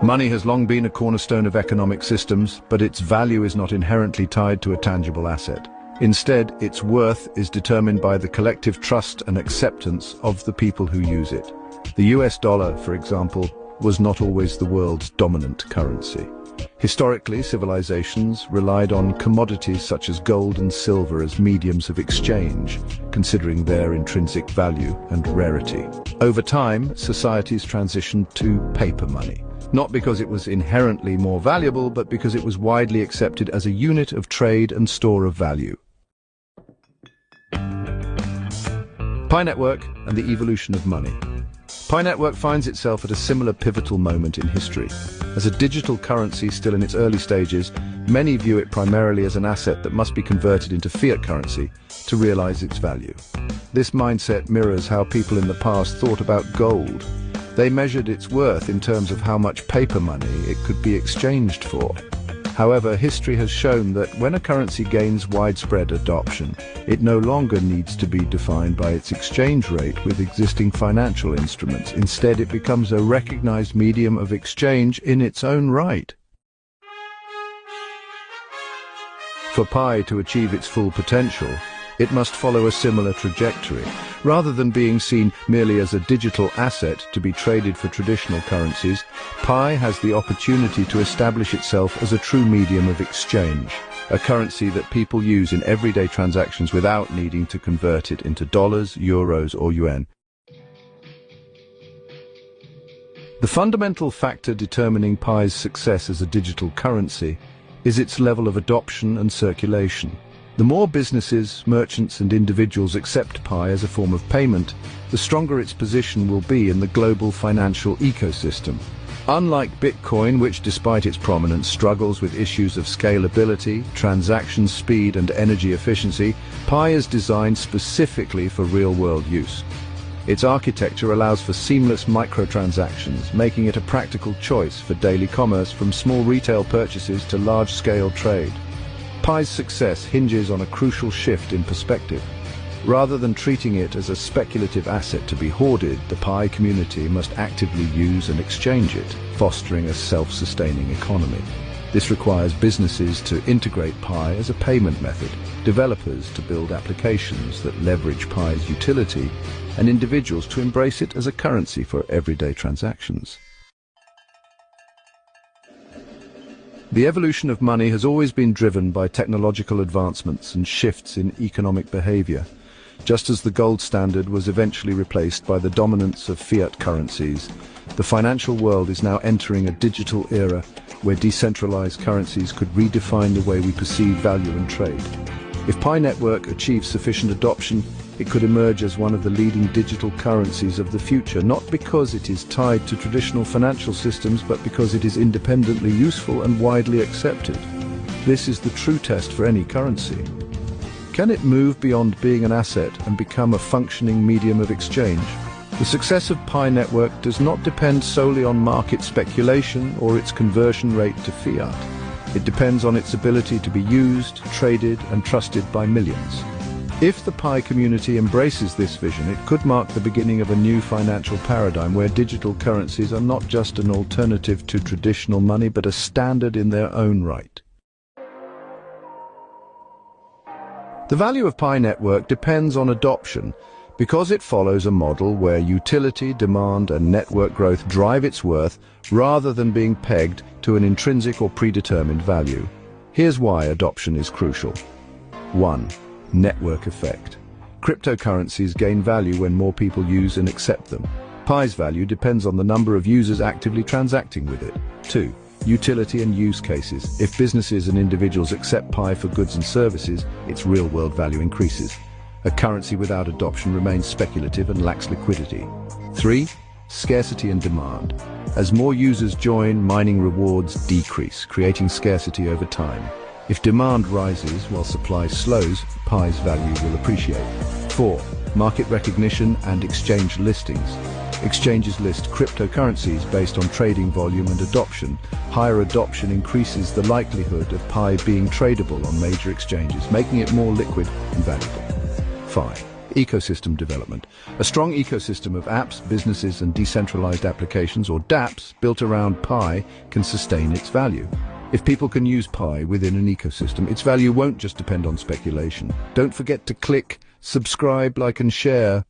Money has long been a cornerstone of economic systems, but its value is not inherently tied to a tangible asset. Instead, its worth is determined by the collective trust and acceptance of the people who use it. The US dollar, for example, was not always the world's dominant currency. Historically, civilizations relied on commodities such as gold and silver as mediums of exchange, considering their intrinsic value and rarity. Over time, societies transitioned to paper money, not because it was inherently more valuable, but because it was widely accepted as a unit of trade and store of value. Pi Network and the evolution of money. Pi Network finds itself at a similar pivotal moment in history. As a digital currency still in its early stages, many view it primarily as an asset that must be converted into fiat currency to realize its value. This mindset mirrors how people in the past thought about gold. They measured its worth in terms of how much paper money it could be exchanged for. However, history has shown that when a currency gains widespread adoption, it no longer needs to be defined by its exchange rate with existing financial instruments. Instead, it becomes a recognized medium of exchange in its own right. For Pi to achieve its full potential, it must follow a similar trajectory. Rather than being seen merely as a digital asset to be traded for traditional currencies, Pi has the opportunity to establish itself as a true medium of exchange, a currency that people use in everyday transactions without needing to convert it into dollars, euros, or yuan. The fundamental factor determining Pi's success as a digital currency is its level of adoption and circulation. The more businesses, merchants, and individuals accept Pi as a form of payment, the stronger its position will be in the global financial ecosystem. Unlike Bitcoin, which despite its prominence struggles with issues of scalability, transaction speed, and energy efficiency, Pi is designed specifically for real-world use. Its architecture allows for seamless microtransactions, making it a practical choice for daily commerce from small retail purchases to large-scale trade. Pi's success hinges on a crucial shift in perspective. Rather than treating it as a speculative asset to be hoarded, the Pi community must actively use and exchange it, fostering a self-sustaining economy. This requires businesses to integrate Pi as a payment method, developers to build applications that leverage Pi's utility, and individuals to embrace it as a currency for everyday transactions. The evolution of money has always been driven by technological advancements and shifts in economic behavior. Just as the gold standard was eventually replaced by the dominance of fiat currencies, the financial world is now entering a digital era where decentralized currencies could redefine the way we perceive value and trade. If Pi Network achieves sufficient adoption, it could emerge as one of the leading digital currencies of the future, not because it is tied to traditional financial systems, but because it is independently useful and widely accepted. This is the true test for any currency. Can it move beyond being an asset and become a functioning medium of exchange? The success of Pi Network does not depend solely on market speculation or its conversion rate to fiat. It depends on its ability to be used, traded, and trusted by millions. If the Pi community embraces this vision, it could mark the beginning of a new financial paradigm where digital currencies are not just an alternative to traditional money, but a standard in their own right. The value of Pi Network depends on adoption because it follows a model where utility, demand, and network growth drive its worth rather than being pegged to an intrinsic or predetermined value. Here's why adoption is crucial. 1. Network effect. Cryptocurrencies gain value when more people use and accept them. Pi's value depends on the number of users actively transacting with it. 2. Utility and use cases. If businesses and individuals accept Pi for goods and services, its real-world value increases. A currency without adoption remains speculative and lacks liquidity. 3. Scarcity and demand. As more users join, mining rewards decrease, creating scarcity over time. If demand rises while supply slows, Pi's value will appreciate. 4. Market recognition and exchange listings. Exchanges list cryptocurrencies based on trading volume and adoption. Higher adoption increases the likelihood of Pi being tradable on major exchanges, making it more liquid and valuable. 5. Ecosystem development. A strong ecosystem of apps, businesses and decentralized applications, or dApps, built around Pi can sustain its value. If people can use Pi within an ecosystem, its value won't just depend on speculation. Don't forget to click, subscribe, like and share.